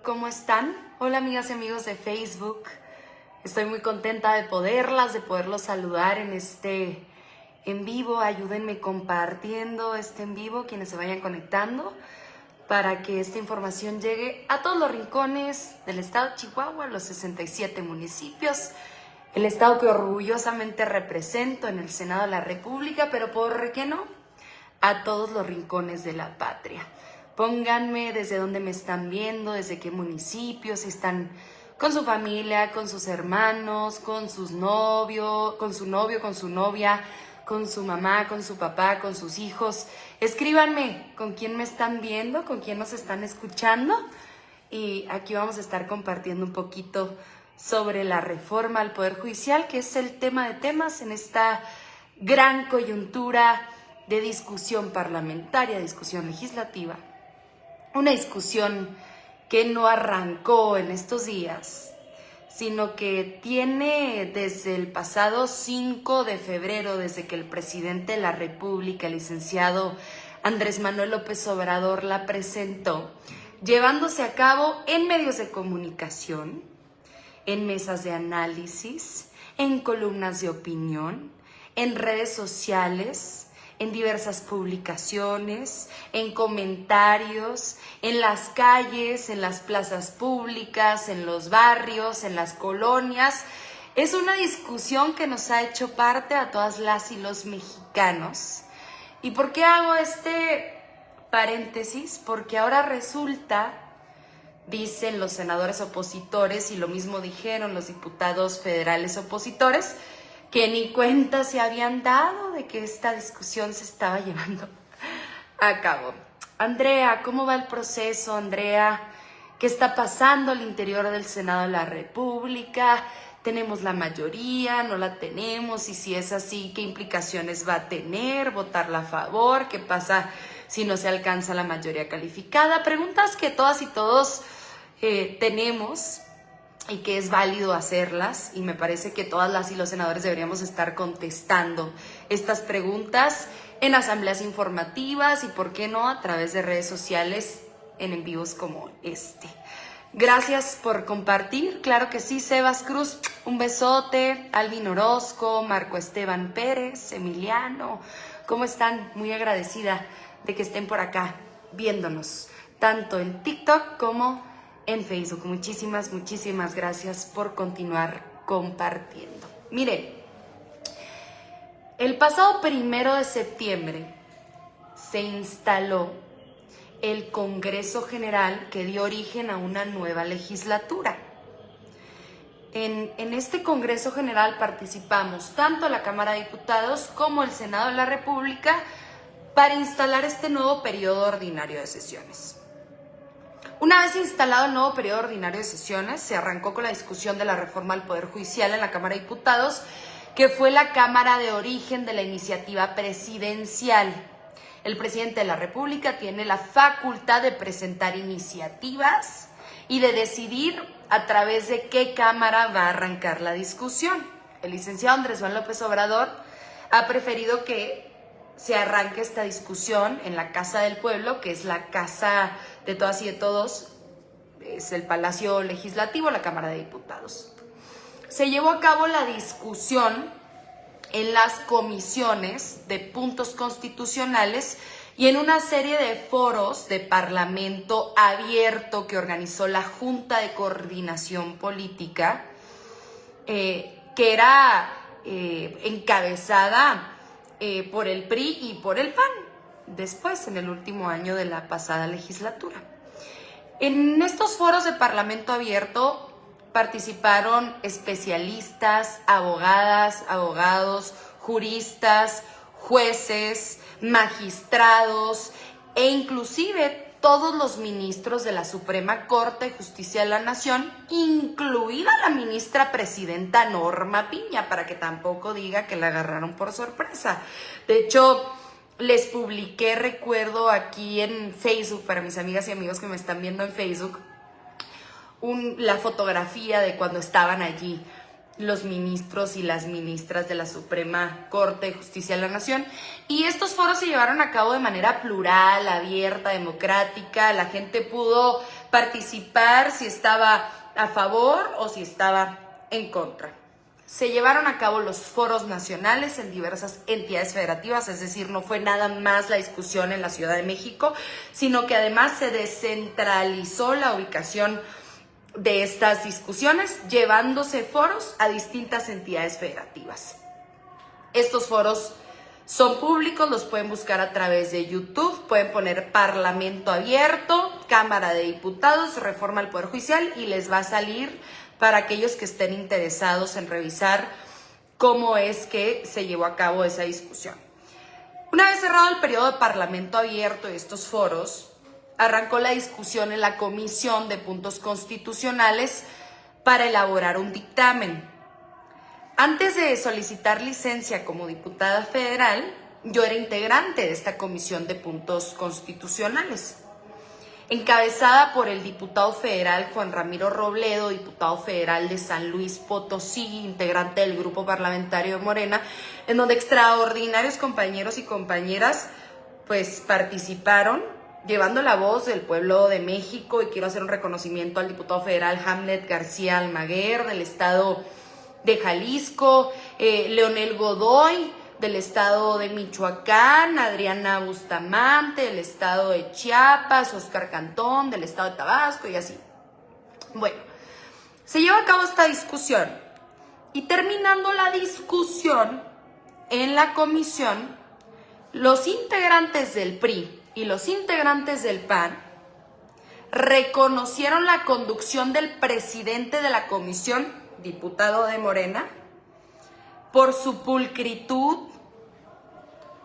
¿cómo están? Hola amigas y amigos de Facebook. Estoy muy contenta de poderlos saludar en este en vivo. Ayúdenme compartiendo este en vivo, quienes se vayan conectando, para que esta información llegue a todos los rincones del estado de Chihuahua, los 67 municipios, el estado que orgullosamente represento en el Senado de la República, pero ¿por qué no? A todos los rincones de la patria. Pónganme desde dónde me están viendo, desde qué municipios, si están con su familia, con sus hermanos, con sus novios, con su novio, con su novia, con su mamá, con su papá, con sus hijos. Escríbanme con quién me están viendo, con quién nos están escuchando. Y aquí vamos a estar compartiendo un poquito sobre la reforma al Poder Judicial, que es el tema de temas en esta gran coyuntura de discusión parlamentaria, discusión legislativa. Una discusión que no arrancó en estos días, sino que tiene desde el pasado 5 de febrero, desde que el presidente de la República, el licenciado Andrés Manuel López Obrador, la presentó, llevándose a cabo en medios de comunicación, en mesas de análisis, en columnas de opinión, en redes sociales, en diversas publicaciones, en comentarios, en las calles, en las plazas públicas, en los barrios, en las colonias. Es una discusión que nos ha hecho parte a todas las y los mexicanos. ¿Y por qué hago este paréntesis? Porque ahora resulta, dicen los senadores opositores, y lo mismo dijeron los diputados federales opositores, que ni cuenta se habían dado de que esta discusión se estaba llevando a cabo. Andrea, ¿cómo va el proceso? Andrea, ¿qué está pasando al interior del Senado de la República? ¿Tenemos la mayoría? ¿No la tenemos? Y si es así, ¿qué implicaciones va a tener? ¿Votarla a favor? ¿Qué pasa si no se alcanza la mayoría calificada? Preguntas que todas y todos tenemos, y que es válido hacerlas, y me parece que todas las y los senadores deberíamos estar contestando estas preguntas en asambleas informativas y, por qué no, a través de redes sociales en vivos como este. Gracias por compartir, claro que sí. Sebas Cruz, un besote. Alvin Orozco, Marco Esteban Pérez, Emiliano, ¿cómo están? Muy agradecida de que estén por acá viéndonos, tanto en TikTok como en Facebook. Muchísimas gracias por continuar compartiendo. Miren, el pasado 1 de septiembre se instaló el Congreso General que dio origen a una nueva legislatura. En este Congreso General participamos tanto la Cámara de Diputados como el Senado de la República para instalar este nuevo periodo ordinario de sesiones. Una vez instalado el nuevo periodo ordinario de sesiones, se arrancó con la discusión de la reforma al Poder Judicial en la Cámara de Diputados, que fue la cámara de origen de la iniciativa presidencial. El presidente de la República tiene la facultad de presentar iniciativas y de decidir a través de qué cámara va a arrancar la discusión. El licenciado Andrés Manuel López Obrador ha preferido que se arranque esta discusión en la Casa del Pueblo, que es la casa de todas y de todos, es el Palacio Legislativo, la Cámara de Diputados. Se llevó a cabo la discusión en las comisiones de puntos constitucionales y en una serie de foros de parlamento abierto que organizó la Junta de Coordinación Política, que era encabezada por el PRI y por el PAN, después, en el último año de la pasada legislatura. En estos foros de parlamento abierto participaron especialistas, abogadas, abogados, juristas, jueces, magistrados e inclusive todos los ministros de la Suprema Corte de Justicia de la Nación, incluida la ministra presidenta Norma Piña, para que tampoco diga que la agarraron por sorpresa. De hecho, les publiqué, recuerdo, aquí en Facebook, para mis amigas y amigos que me están viendo en Facebook, la fotografía de cuando estaban allí los ministros y las ministras de la Suprema Corte de Justicia de la Nación. Y estos foros se llevaron a cabo de manera plural, abierta, democrática. La gente pudo participar si estaba a favor o si estaba en contra. Se llevaron a cabo los foros nacionales en diversas entidades federativas, es decir, no fue nada más la discusión en la Ciudad de México, sino que además se descentralizó la ubicación de estas discusiones, llevándose foros a distintas entidades federativas. Estos foros son públicos, los pueden buscar a través de YouTube, pueden poner Parlamento Abierto, Cámara de Diputados, Reforma al Poder Judicial y les va a salir para aquellos que estén interesados en revisar cómo es que se llevó a cabo esa discusión. Una vez cerrado el periodo de Parlamento Abierto y estos foros, arrancó la discusión en la Comisión de Puntos Constitucionales para elaborar un dictamen. Antes de solicitar licencia como diputada federal, yo era integrante de esta Comisión de Puntos Constitucionales, encabezada por el diputado federal Juan Ramiro Robledo, diputado federal de San Luis Potosí, integrante del grupo parlamentario de Morena, en donde extraordinarios compañeros y compañeras pues participaron, llevando la voz del pueblo de México, y quiero hacer un reconocimiento al diputado federal Hamlet García Almaguer del estado de Jalisco, Leonel Godoy del estado de Michoacán, Adriana Bustamante del estado de Chiapas, Oscar Cantón del estado de Tabasco y así. Bueno, se lleva a cabo esta discusión y terminando la discusión en la comisión, los integrantes del PRI y los integrantes del PAN reconocieron la conducción del presidente de la comisión, diputado de Morena, por su pulcritud,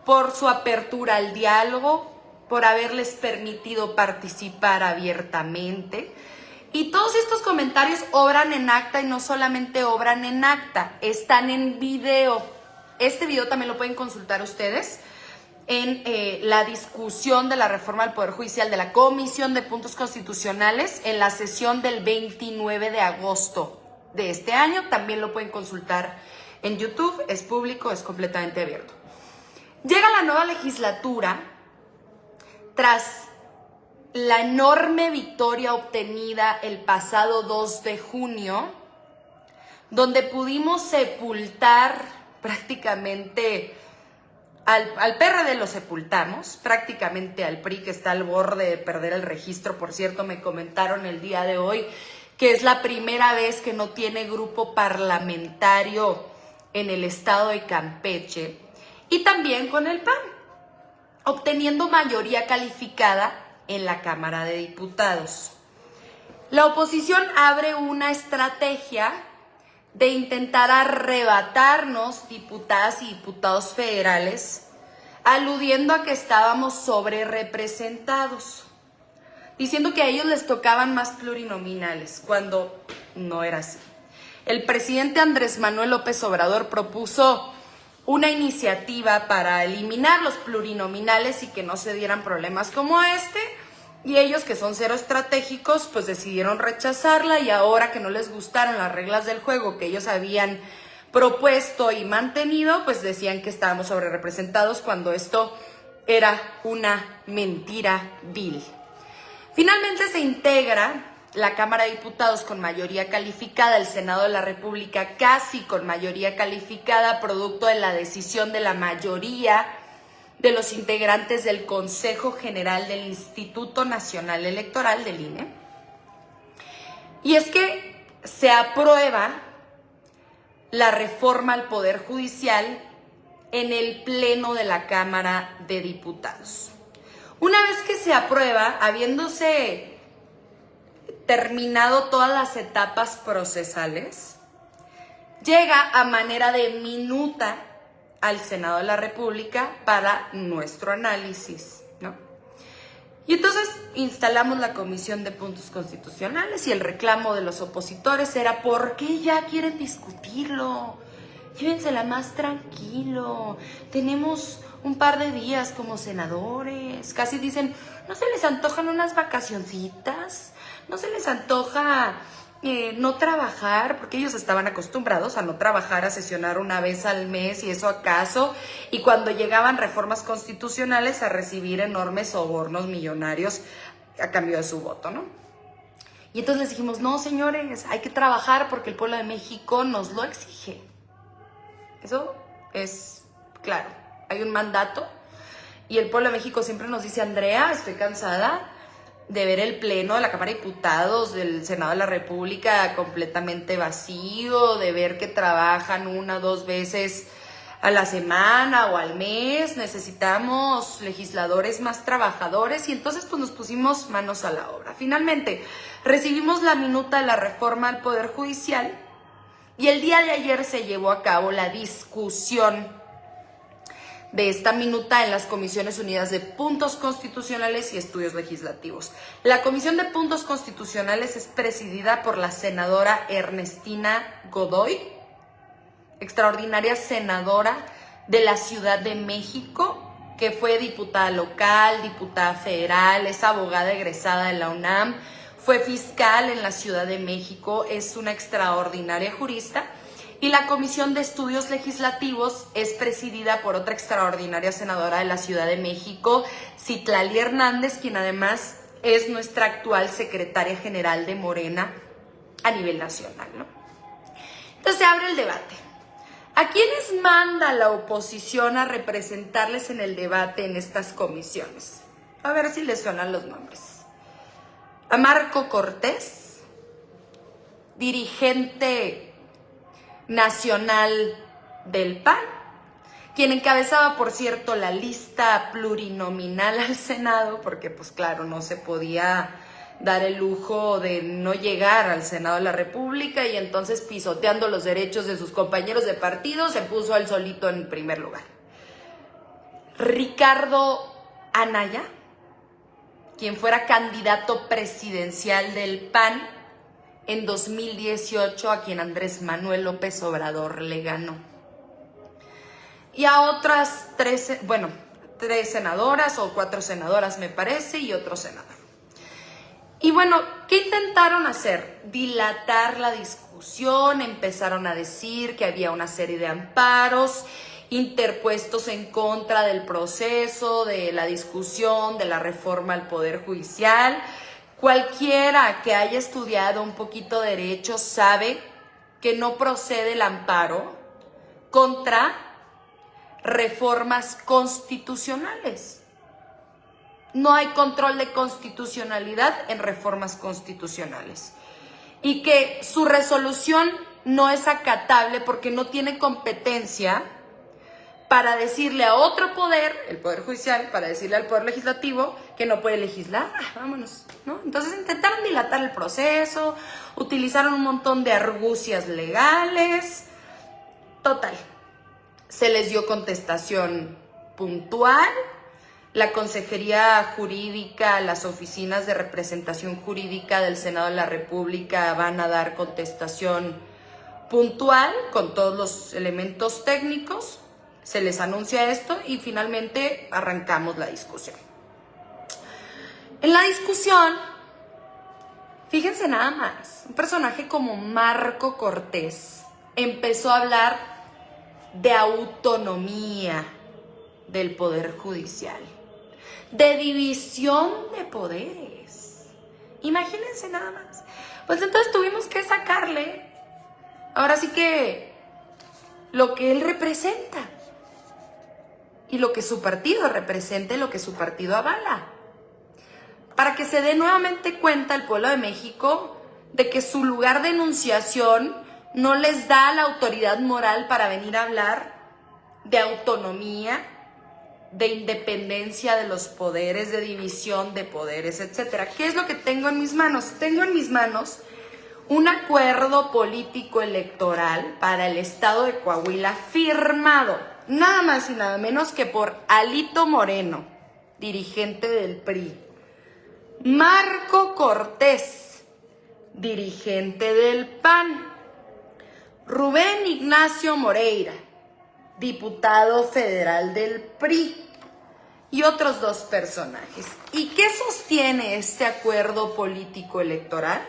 por su apertura al diálogo, por haberles permitido participar abiertamente. Y todos estos comentarios obran en acta, y no solamente obran en acta, están en video. Este video también lo pueden consultar ustedes en la discusión de la reforma al Poder Judicial de la Comisión de Puntos Constitucionales en la sesión del 29 de agosto de este año. También lo pueden consultar en YouTube, es público, es completamente abierto. Llega la nueva legislatura tras la enorme victoria obtenida el pasado 2 de junio, donde pudimos sepultar prácticamente al PRD, lo sepultamos, prácticamente al PRI, que está al borde de perder el registro. Por cierto, me comentaron el día de hoy que es la primera vez que no tiene grupo parlamentario en el estado de Campeche, y también con el PAN, obteniendo mayoría calificada en la Cámara de Diputados. La oposición abre una estrategia de intentar arrebatarnos diputadas y diputados federales, aludiendo a que estábamos sobrerepresentados, diciendo que a ellos les tocaban más plurinominales, cuando no era así. El presidente Andrés Manuel López Obrador propuso una iniciativa para eliminar los plurinominales y que no se dieran problemas como este, y ellos, que son cero estratégicos, pues decidieron rechazarla, y ahora que no les gustaron las reglas del juego que ellos habían propuesto y mantenido, pues decían que estábamos sobrerepresentados, cuando esto era una mentira vil. Finalmente se integra la Cámara de Diputados con mayoría calificada, el Senado de la República casi con mayoría calificada, producto de la decisión de la mayoría de los integrantes del Consejo General del Instituto Nacional Electoral, del INE. Y es que se aprueba la reforma al Poder Judicial en el Pleno de la Cámara de Diputados. Una vez que se aprueba, habiéndose terminado todas las etapas procesales, llega a manera de minuta al Senado de la República para nuestro análisis, ¿no? Y entonces instalamos la Comisión de Puntos Constitucionales, y el reclamo de los opositores era: ¿por qué ya quieren discutirlo? Llévensela más tranquilo, tenemos un par de días como senadores. Casi dicen: ¿no se les antojan unas vacacioncitas? ¿No se les antoja no trabajar? Porque ellos estaban acostumbrados a no trabajar, a sesionar una vez al mes y eso acaso, y cuando llegaban reformas constitucionales a recibir enormes sobornos millonarios a cambio de su voto, ¿no? Y entonces les dijimos, no, señores, hay que trabajar porque el pueblo de México nos lo exige. Eso es claro, hay un mandato. Y el pueblo de México siempre nos dice, Andrea, estoy cansada de ver el pleno de la Cámara de Diputados, del Senado de la República completamente vacío, de ver que trabajan 1 o 2 veces a la semana o al mes. Necesitamos legisladores más trabajadores, y entonces pues nos pusimos manos a la obra. Finalmente recibimos la minuta de la reforma al Poder Judicial y el día de ayer se llevó a cabo la discusión de esta minuta en las Comisiones Unidas de Puntos Constitucionales y Estudios Legislativos. La Comisión de Puntos Constitucionales es presidida por la senadora Ernestina Godoy, extraordinaria senadora de la Ciudad de México, que fue diputada local, diputada federal, es abogada egresada de la UNAM, fue fiscal en la Ciudad de México, es una extraordinaria jurista. Y la Comisión de Estudios Legislativos es presidida por otra extraordinaria senadora de la Ciudad de México, Citlali Hernández, quien además es nuestra actual secretaria general de Morena a nivel nacional, ¿no? Entonces se abre el debate. ¿A quiénes manda la oposición a representarles en el debate en estas comisiones? A ver si les suenan los nombres. A Marco Cortés, dirigente nacional del PAN, quien encabezaba, por cierto, la lista plurinominal al Senado, porque pues claro, no se podía dar el lujo de no llegar al Senado de la República, y entonces, pisoteando los derechos de sus compañeros de partido, se puso él solito en primer lugar. Ricardo Anaya, quien fuera candidato presidencial del PAN en 2018, a quien Andrés Manuel López Obrador le ganó. Y a otras 3 senadoras o 4 senadoras me parece, y otro senador. Y bueno, ¿qué intentaron hacer? Dilatar la discusión, empezaron a decir que había una serie de amparos interpuestos en contra del proceso, de la discusión, de la reforma al Poder Judicial. Cualquiera que haya estudiado un poquito derecho sabe que no procede el amparo contra reformas constitucionales. No hay control de constitucionalidad en reformas constitucionales. Y que su resolución no es acatable porque no tiene competencia para decirle a otro poder, el Poder Judicial, para decirle al Poder Legislativo que no puede legislar. Vámonos, ¿no? Entonces intentaron dilatar el proceso, utilizaron un montón de argucias legales. Total, se les dio contestación puntual. La Consejería Jurídica, las oficinas de representación jurídica del Senado de la República van a dar contestación puntual con todos los elementos técnicos. Se les anuncia esto y finalmente arrancamos la discusión. En la discusión, fíjense nada más, un personaje como Marco Cortés empezó a hablar de autonomía del Poder Judicial, de división de poderes. Imagínense nada más. Pues entonces tuvimos que sacarle, ahora sí que, lo que él representa. Y lo que su partido represente, lo que su partido avala. Para que se dé nuevamente cuenta el pueblo de México de que su lugar de enunciación no les da la autoridad moral para venir a hablar de autonomía, de independencia de los poderes, de división de poderes, etc. ¿Qué es lo que tengo en mis manos? Tengo en mis manos un acuerdo político electoral para el estado de Coahuila firmado nada más y nada menos que por Alito Moreno, dirigente del PRI, Marco Cortés, dirigente del PAN, Rubén Ignacio Moreira, diputado federal del PRI, y otros 2 personajes. ¿Y qué sostiene este acuerdo político electoral?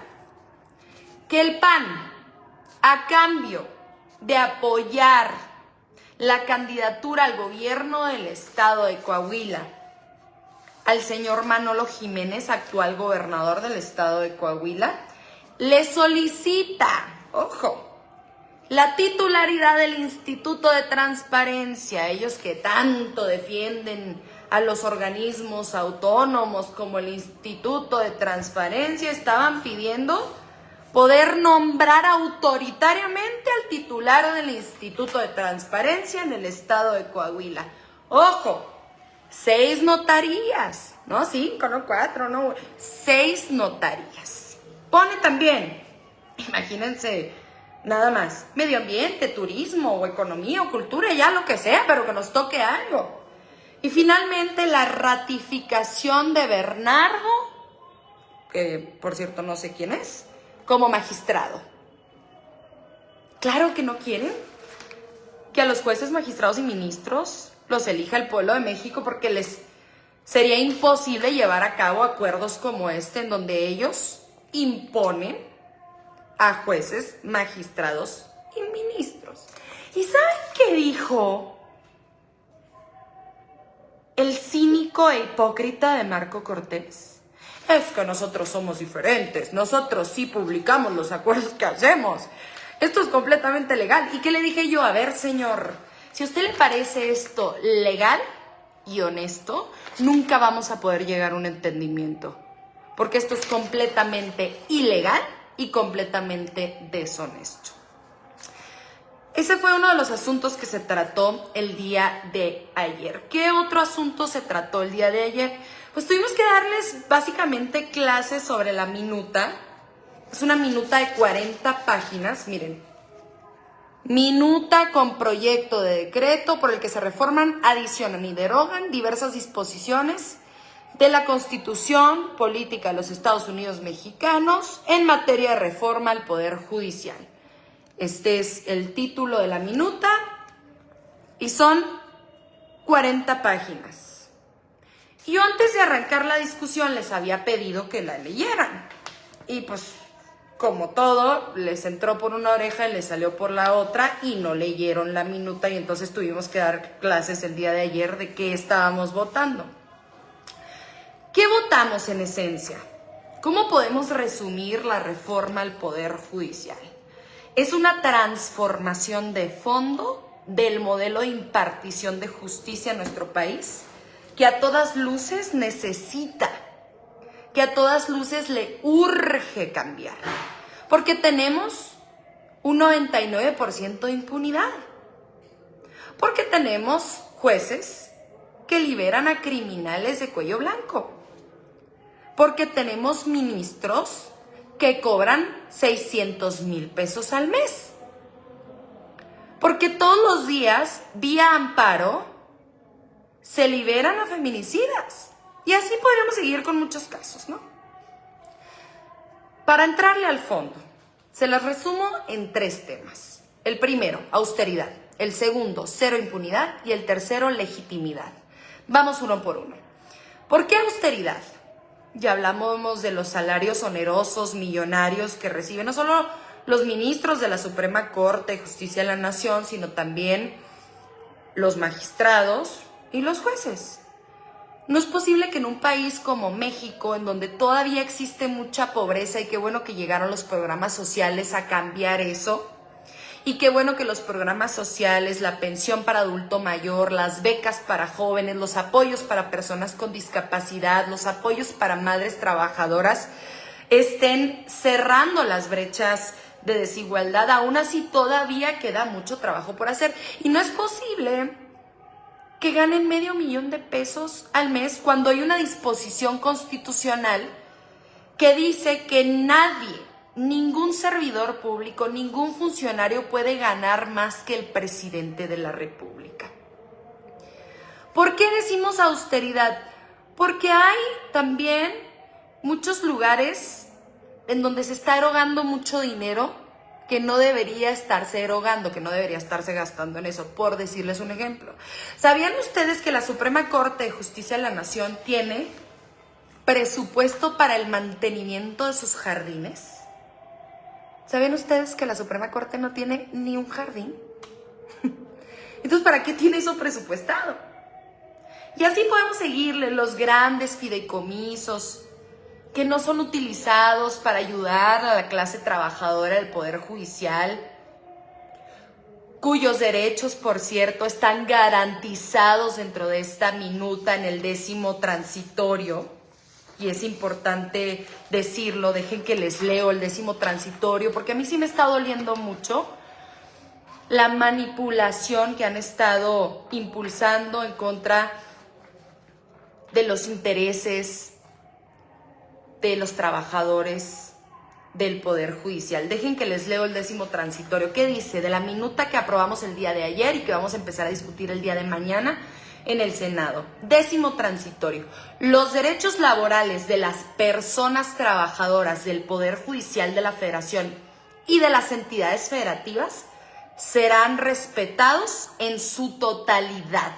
Que el PAN, a cambio de apoyar la candidatura al gobierno del estado de Coahuila al señor Manolo Jiménez, actual gobernador del estado de Coahuila, le solicita, ojo, la titularidad del Instituto de Transparencia, ellos que tanto defienden a los organismos autónomos como el Instituto de Transparencia, estaban pidiendo poder nombrar autoritariamente al titular del Instituto de Transparencia en el estado de Coahuila. Ojo, 6 notarías, no 5, no 4, no 6 notarías. Pone también, imagínense, nada más, medio ambiente, turismo o economía o cultura, ya lo que sea, pero que nos toque algo. Y finalmente la ratificación de Bernardo, que por cierto no sé quién es, como magistrado. Claro que no quieren que a los jueces, magistrados y ministros los elija el pueblo de México, porque les sería imposible llevar a cabo acuerdos como este en donde ellos imponen a jueces, magistrados y ministros. ¿Y saben qué dijo el cínico e hipócrita de Marco Cortés? Es que nosotros somos diferentes, nosotros sí publicamos los acuerdos que hacemos. Esto es completamente legal. ¿Y qué le dije yo? A ver, señor, si a usted le parece esto legal y honesto, nunca vamos a poder llegar a un entendimiento, porque esto es completamente ilegal y completamente deshonesto. Ese fue uno de los asuntos que se trató el día de ayer. ¿Qué otro asunto se trató el día de ayer? Pues tuvimos que darles básicamente clases sobre la minuta. Es una minuta de 40 páginas, miren. Minuta con proyecto de decreto por el que se reforman, adicionan y derogan diversas disposiciones de la Constitución Política de los Estados Unidos Mexicanos en materia de reforma al Poder Judicial. Este es el título de la minuta y son 40 páginas. Y yo antes de arrancar la discusión les había pedido que la leyeran. Y pues, como todo, les entró por una oreja y les salió por la otra y no leyeron la minuta, y entonces tuvimos que dar clases el día de ayer de qué estábamos votando. ¿Qué votamos en esencia? ¿Cómo podemos resumir la reforma al Poder Judicial? Es una transformación de fondo del modelo de impartición de justicia en nuestro país, que a todas luces necesita, que a todas luces le urge cambiar, porque tenemos un 99% de impunidad, porque tenemos jueces que liberan a criminales de cuello blanco, porque tenemos ministros que cobran 600,000 pesos al mes, porque todos los días, vía amparo, se liberan a feminicidas. Y así podríamos seguir con muchos casos, ¿no? Para entrarle al fondo, se los resumo en 3 temas. El primero, austeridad. El segundo, cero impunidad. Y el tercero, legitimidad. Vamos uno por uno. ¿Por qué austeridad? Ya hablamos de los salarios onerosos, millonarios que reciben no solo los ministros de la Suprema Corte de Justicia de la Nación, sino también los magistrados y los jueces. No es posible que en un país como México, en donde todavía existe mucha pobreza, y qué bueno que llegaron los programas sociales a cambiar eso, y qué bueno que los programas sociales, la pensión para adulto mayor, las becas para jóvenes, los apoyos para personas con discapacidad, los apoyos para madres trabajadoras, estén cerrando las brechas de desigualdad. Aún así todavía queda mucho trabajo por hacer, y no es posible que ganen $500,000 de pesos al mes cuando hay una disposición constitucional que dice que nadie, ningún servidor público, ningún funcionario puede ganar más que el presidente de la República. ¿Por qué decimos austeridad? Porque hay también muchos lugares en donde se está erogando mucho dinero que no debería estarse erogando, que no debería estarse gastando en eso, por decirles un ejemplo. ¿Sabían ustedes que la Suprema Corte de Justicia de la Nación tiene presupuesto para el mantenimiento de sus jardines? ¿Sabían ustedes que la Suprema Corte no tiene ni un jardín? Entonces, ¿para qué tiene eso presupuestado? Y así podemos seguirle los grandes fideicomisos que no son utilizados para ayudar a la clase trabajadora del Poder Judicial, cuyos derechos, por cierto, están garantizados dentro de esta minuta en el 10º transitorio. Y es importante decirlo, dejen que les leo el 10º transitorio, porque a mí sí me está doliendo mucho la manipulación que han estado impulsando en contra de los intereses de los trabajadores del Poder Judicial. Dejen que les leo el 10º transitorio. ¿Qué dice? De la minuta que aprobamos el día de ayer y que vamos a empezar a discutir el día de mañana en el Senado. 10º transitorio. Los derechos laborales de las personas trabajadoras del Poder Judicial de la Federación y de las entidades federativas serán respetados en su totalidad.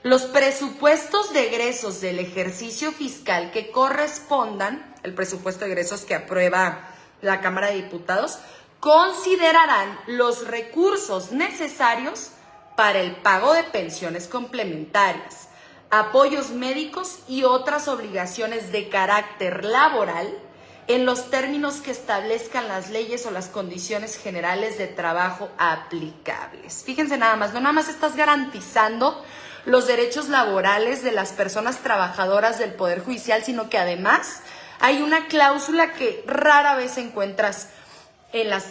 Los presupuestos de egresos del ejercicio fiscal que correspondan, el presupuesto de egresos que aprueba la Cámara de Diputados, considerarán los recursos necesarios para el pago de pensiones complementarias, apoyos médicos y otras obligaciones de carácter laboral en los términos que establezcan las leyes o las condiciones generales de trabajo aplicables. Fíjense nada más, no nada más estás garantizando los derechos laborales de las personas trabajadoras del Poder Judicial, sino que además hay una cláusula que rara vez encuentras en las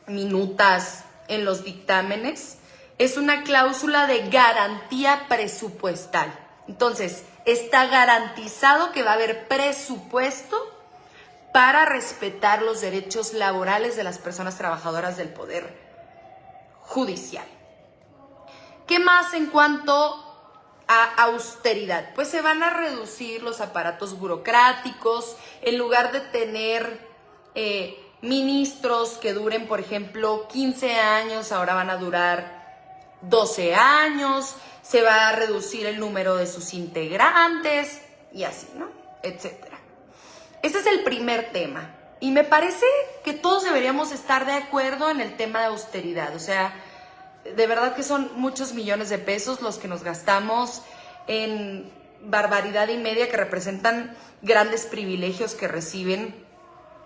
minutas, en los dictámenes. Es una cláusula de garantía presupuestal. Entonces, está garantizado que va a haber presupuesto para respetar los derechos laborales de las personas trabajadoras del Poder Judicial. ¿Qué más en cuanto a austeridad? Pues se van a reducir los aparatos burocráticos. En lugar de tener ministros que duren, por ejemplo, 15 años, ahora van a durar 12 años. Se va a reducir el número de sus integrantes y así, ¿no? Etcétera. Ese es el primer tema. Y me parece que todos deberíamos estar de acuerdo en el tema de austeridad. O sea, de verdad que son muchos millones de pesos los que nos gastamos en barbaridad y media que representan grandes privilegios que reciben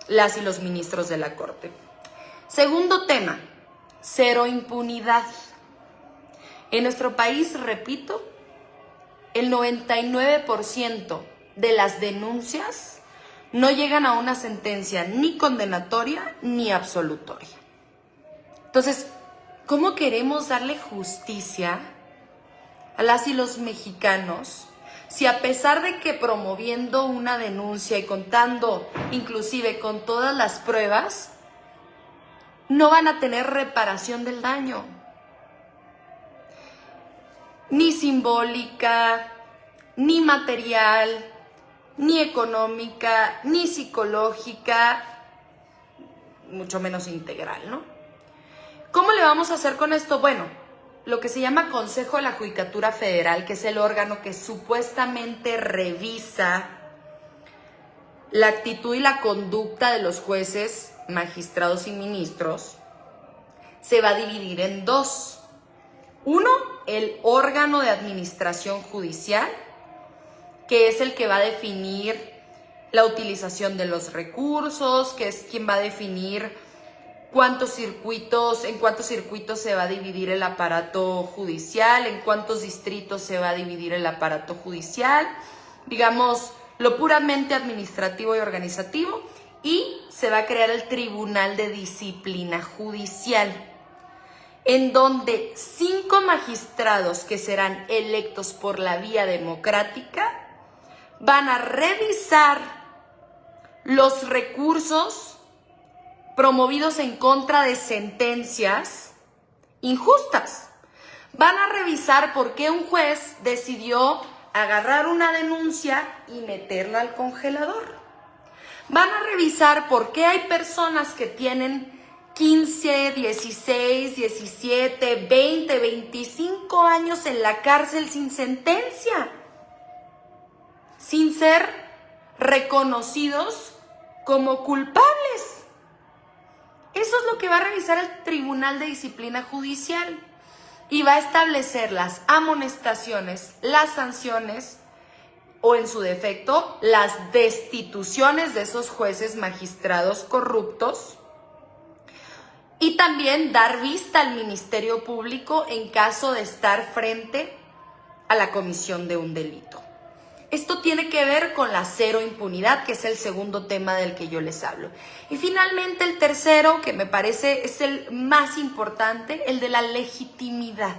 las y los ministros de la Corte. Segundo tema, cero impunidad. En nuestro país, repito, el 99% de las denuncias no llegan a una sentencia ni condenatoria ni absolutoria. Entonces, ¿cómo queremos darle justicia a las y los mexicanos si a pesar de que promoviendo una denuncia y contando inclusive con todas las pruebas, no van a tener reparación del daño? Ni simbólica, ni material, ni económica, ni psicológica, mucho menos integral, ¿no? ¿Cómo le vamos a hacer con esto? Bueno, lo que se llama Consejo de la Judicatura Federal, que es el órgano que supuestamente revisa la actitud y la conducta de los jueces, magistrados y ministros, se va a dividir en dos. Uno, el órgano de administración judicial, que es el que va a definir la utilización de los recursos, que es quien va a definir en cuántos circuitos se va a dividir el aparato judicial, en cuántos distritos se va a dividir el aparato judicial, digamos, lo puramente administrativo y organizativo, y se va a crear el Tribunal de Disciplina Judicial, en donde 5 magistrados que serán electos por la vía democrática van a revisar los recursos promovidos en contra de sentencias injustas. Van a revisar por qué un juez decidió agarrar una denuncia y meterla al congelador. Van a revisar por qué hay personas que tienen 15, 16, 17, 20, 25 años en la cárcel sin sentencia, sin ser reconocidos como culpables. Eso es lo que va a revisar el Tribunal de Disciplina Judicial y va a establecer las amonestaciones, las sanciones o en su defecto, las destituciones de esos jueces magistrados corruptos. Y también dar vista al Ministerio Público en caso de estar frente a la comisión de un delito. Esto tiene que ver con la cero impunidad, que es el segundo tema del que yo les hablo. Y finalmente el tercero, que me parece es el más importante, el de la legitimidad.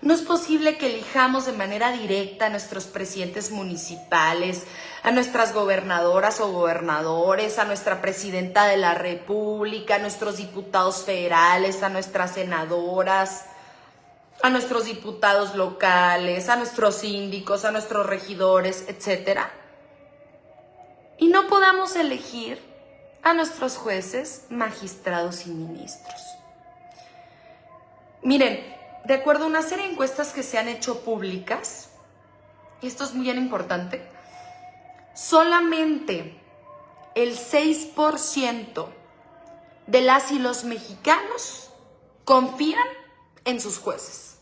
No es posible que elijamos de manera directa a nuestros presidentes municipales, a nuestras gobernadoras o gobernadores, a nuestra presidenta de la República, a nuestros diputados federales, a nuestras senadoras, a nuestros diputados locales, a nuestros síndicos, a nuestros regidores, etc. Y no podamos elegir a nuestros jueces, magistrados y ministros. Miren, de acuerdo a una serie de encuestas que se han hecho públicas, y esto es muy bien importante, solamente el 6% de las y los mexicanos confían en sus jueces.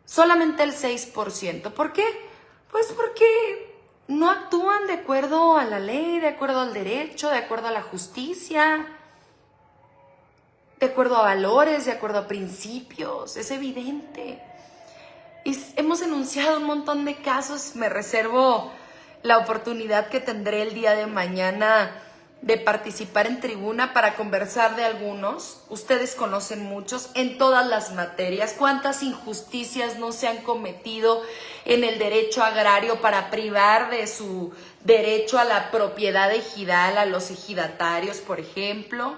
Solamente el 6%. ¿Por qué? Pues porque no actúan de acuerdo a la ley, de acuerdo al derecho, de acuerdo a la justicia, de acuerdo a valores, de acuerdo a principios. Es evidente. Hemos enunciado un montón de casos. Me reservo la oportunidad que tendré el día de mañana de participar en tribuna para conversar de algunos. Ustedes conocen muchos en todas las materias. ¿Cuántas injusticias no se han cometido en el derecho agrario para privar de su derecho a la propiedad ejidal a los ejidatarios, por ejemplo?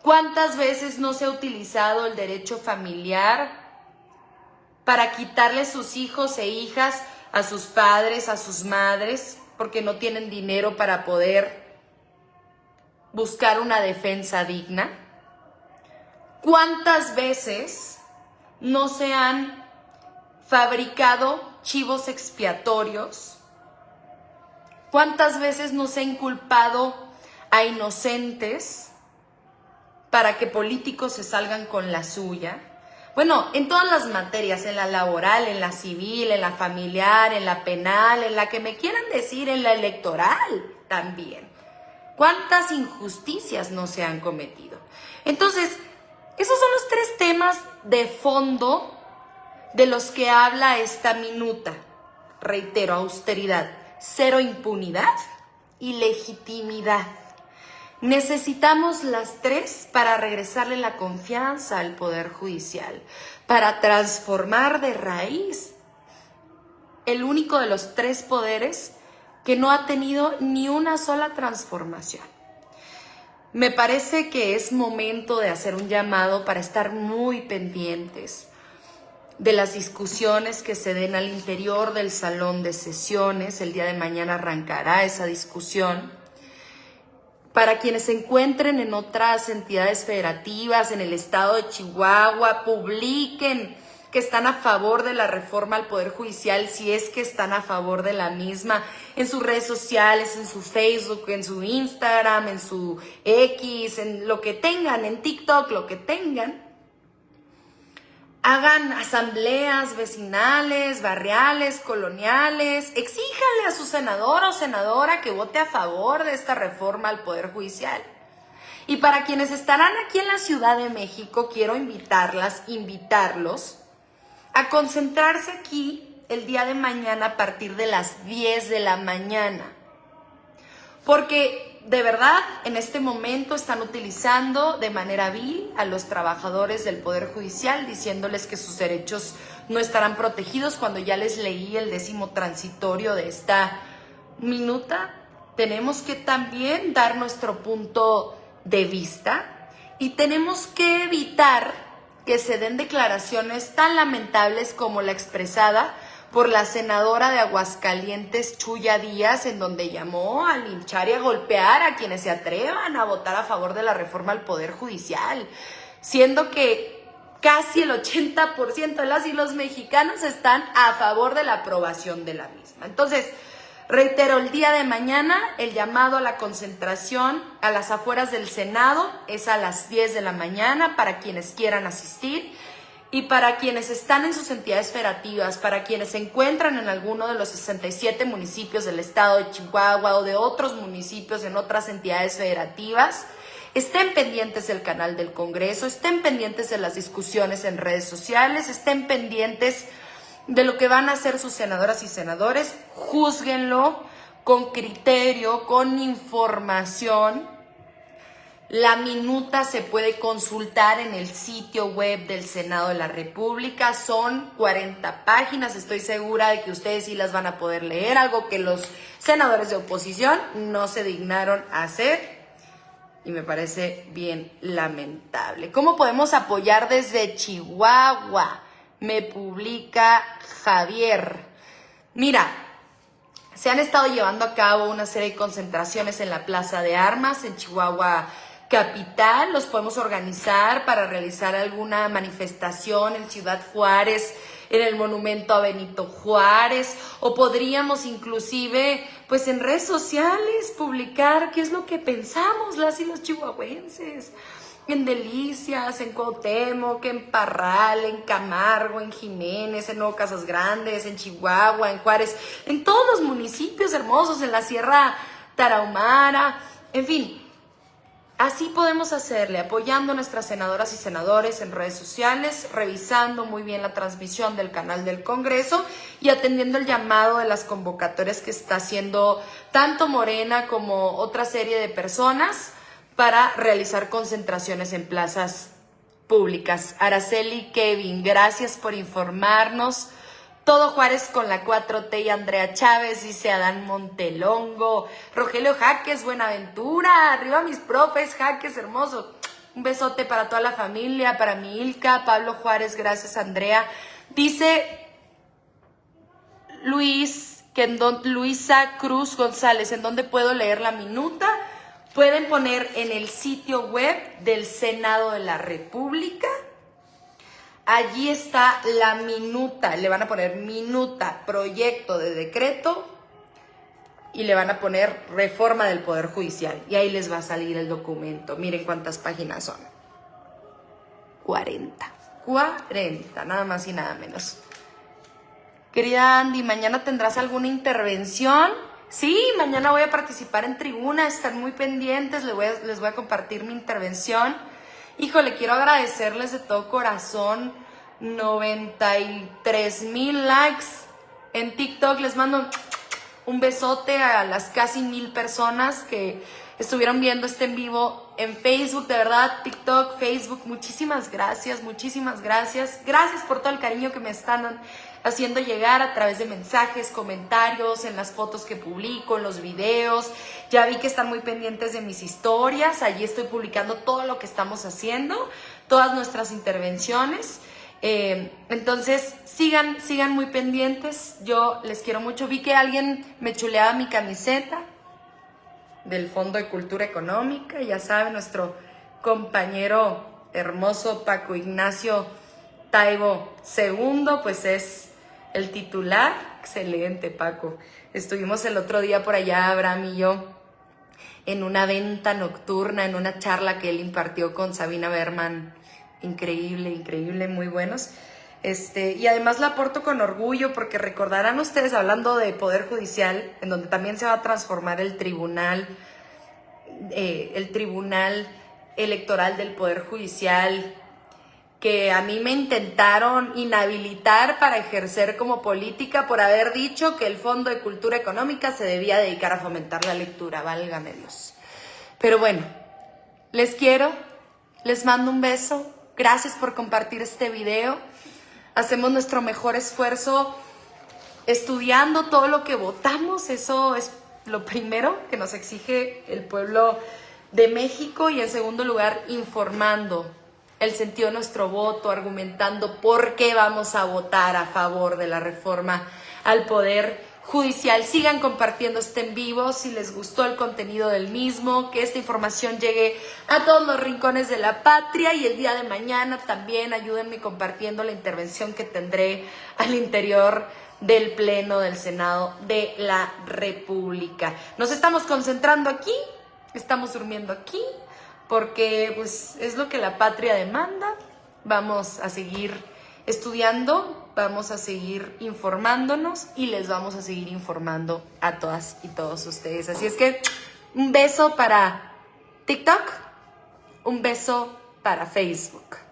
¿Cuántas veces no se ha utilizado el derecho familiar para quitarle sus hijos e hijas a sus padres, a sus madres, porque no tienen dinero para poder buscar una defensa digna? ¿Cuántas veces no se han fabricado chivos expiatorios? ¿Cuántas veces no se ha inculpado a inocentes para que políticos se salgan con la suya? Bueno, en todas las materias, en la laboral, en la civil, en la familiar, en la penal, en la que me quieran decir, en la electoral también. ¿Cuántas injusticias no se han cometido? Entonces, esos son los tres temas de fondo de los que habla esta minuta. Reitero, austeridad, cero impunidad y legitimidad. Necesitamos las tres para regresarle la confianza al Poder Judicial, para transformar de raíz el único de los tres poderes que no ha tenido ni una sola transformación. Me parece que es momento de hacer un llamado para estar muy pendientes de las discusiones que se den al interior del salón de sesiones. El día de mañana arrancará esa discusión. Para quienes se encuentren en otras entidades federativas, en el estado de Chihuahua, publiquen que están a favor de la reforma al Poder Judicial, si es que están a favor de la misma, en sus redes sociales, en su Facebook, en su Instagram, en su X, en lo que tengan, en TikTok, lo que tengan. Hagan asambleas vecinales, barriales, coloniales. Exíjanle a su senador o senadora que vote a favor de esta reforma al Poder Judicial. Y para quienes estarán aquí en la Ciudad de México, quiero invitarlos a concentrarse aquí el día de mañana a partir de las 10 de la mañana. Porque de verdad en este momento están utilizando de manera vil a los trabajadores del Poder Judicial, diciéndoles que sus derechos no estarán protegidos. Cuando ya les leí el 10º transitorio de esta minuta, tenemos que también dar nuestro punto de vista y tenemos que evitar que se den declaraciones tan lamentables como la expresada por la senadora de Aguascalientes, Chuya Díaz, en donde llamó a linchar y a golpear a quienes se atrevan a votar a favor de la reforma al Poder Judicial, siendo que casi el 80% de las y los mexicanos están a favor de la aprobación de la misma. Entonces, reitero, el día de mañana el llamado a la concentración a las afueras del Senado es a las 10 de la mañana para quienes quieran asistir. Y para quienes están en sus entidades federativas, para quienes se encuentran en alguno de los 67 municipios del estado de Chihuahua o de otros municipios en otras entidades federativas, estén pendientes del canal del Congreso, estén pendientes de las discusiones en redes sociales, estén pendientes de lo que van a hacer sus senadoras y senadores, júzguenlo con criterio, con información. La minuta se puede consultar en el sitio web del Senado de la República. Son 40 páginas. Estoy segura de que ustedes sí las van a poder leer, algo que los senadores de oposición no se dignaron a hacer. Y me parece bien lamentable. ¿Cómo podemos apoyar desde Chihuahua? Me publica Javier. Mira, se han estado llevando a cabo una serie de concentraciones en la Plaza de Armas, en Chihuahua capital. Los podemos organizar para realizar alguna manifestación en Ciudad Juárez, en el monumento a Benito Juárez, o podríamos inclusive pues en redes sociales publicar qué es lo que pensamos las y los chihuahuenses, en Delicias, en Cuauhtémoc, en Parral, en Camargo, en Jiménez, en Nuevo Casas Grandes, en Chihuahua, en Juárez, en todos los municipios hermosos, en la Sierra Tarahumara, en fin. Así podemos hacerle, apoyando a nuestras senadoras y senadores en redes sociales, revisando muy bien la transmisión del canal del Congreso y atendiendo el llamado de las convocatorias que está haciendo tanto Morena como otra serie de personas para realizar concentraciones en plazas públicas. Araceli Kevin, gracias por informarnos. Todo Juárez con la 4T y Andrea Chávez, dice Adán Montelongo. Rogelio Jaques, Buenaventura, arriba mis profes, Jaques, hermoso. Un besote para toda la familia, para mi Ilka, Pablo Juárez, gracias Andrea. Dice Luisa Cruz González, ¿en dónde puedo leer la minuta? Pueden poner en el sitio web del Senado de la República. Allí está la minuta, le van a poner minuta, proyecto de decreto y le van a poner reforma del Poder Judicial. Y ahí les va a salir el documento. Miren cuántas páginas son. 40, nada más y nada menos. Querida Andy, ¿mañana tendrás alguna intervención? Sí, mañana voy a participar en tribuna, están muy pendientes, les voy a compartir mi intervención. Híjole, quiero agradecerles de todo corazón, 93,000 likes en TikTok. Les mando un besote a las casi 1,000 personas que estuvieron viendo este en vivo en Facebook. De verdad, TikTok, Facebook, muchísimas gracias, muchísimas gracias. Gracias por todo el cariño que me están haciendo llegar a través de mensajes, comentarios, en las fotos que publico, en los videos. Ya vi que están muy pendientes de mis historias. Allí estoy publicando todo lo que estamos haciendo, todas nuestras intervenciones. Entonces sigan muy pendientes. Yo les quiero mucho. Vi que alguien me chuleaba mi camiseta del Fondo de Cultura Económica. Ya saben, nuestro compañero hermoso Paco Ignacio Taibo II, pues es el titular. Excelente, Paco. Estuvimos el otro día por allá, Abraham y yo, en una venta nocturna, en una charla que él impartió con Sabina Berman. Increíble, muy buenos. Y además la aporto con orgullo porque recordarán ustedes, hablando de Poder Judicial, en donde también se va a transformar el tribunal electoral del Poder Judicial, que a mí me intentaron inhabilitar para ejercer como política por haber dicho que el Fondo de Cultura Económica se debía dedicar a fomentar la lectura, válgame Dios. Pero bueno, les quiero, les mando un beso, gracias por compartir este video. Hacemos nuestro mejor esfuerzo estudiando todo lo que votamos, eso es lo primero que nos exige el pueblo de México, y en segundo lugar, informando el sentido de nuestro voto, argumentando por qué vamos a votar a favor de la reforma al Poder Judicial. Sigan compartiendo este en vivo si les gustó el contenido del mismo, que esta información llegue a todos los rincones de la patria, y el día de mañana también ayúdenme compartiendo la intervención que tendré al interior del Pleno del Senado de la República. Nos estamos concentrando aquí, estamos durmiendo aquí, porque pues es lo que la patria demanda. Vamos a seguir estudiando, vamos a seguir informándonos y les vamos a seguir informando a todas y todos ustedes. Así es que un beso para TikTok, un beso para Facebook.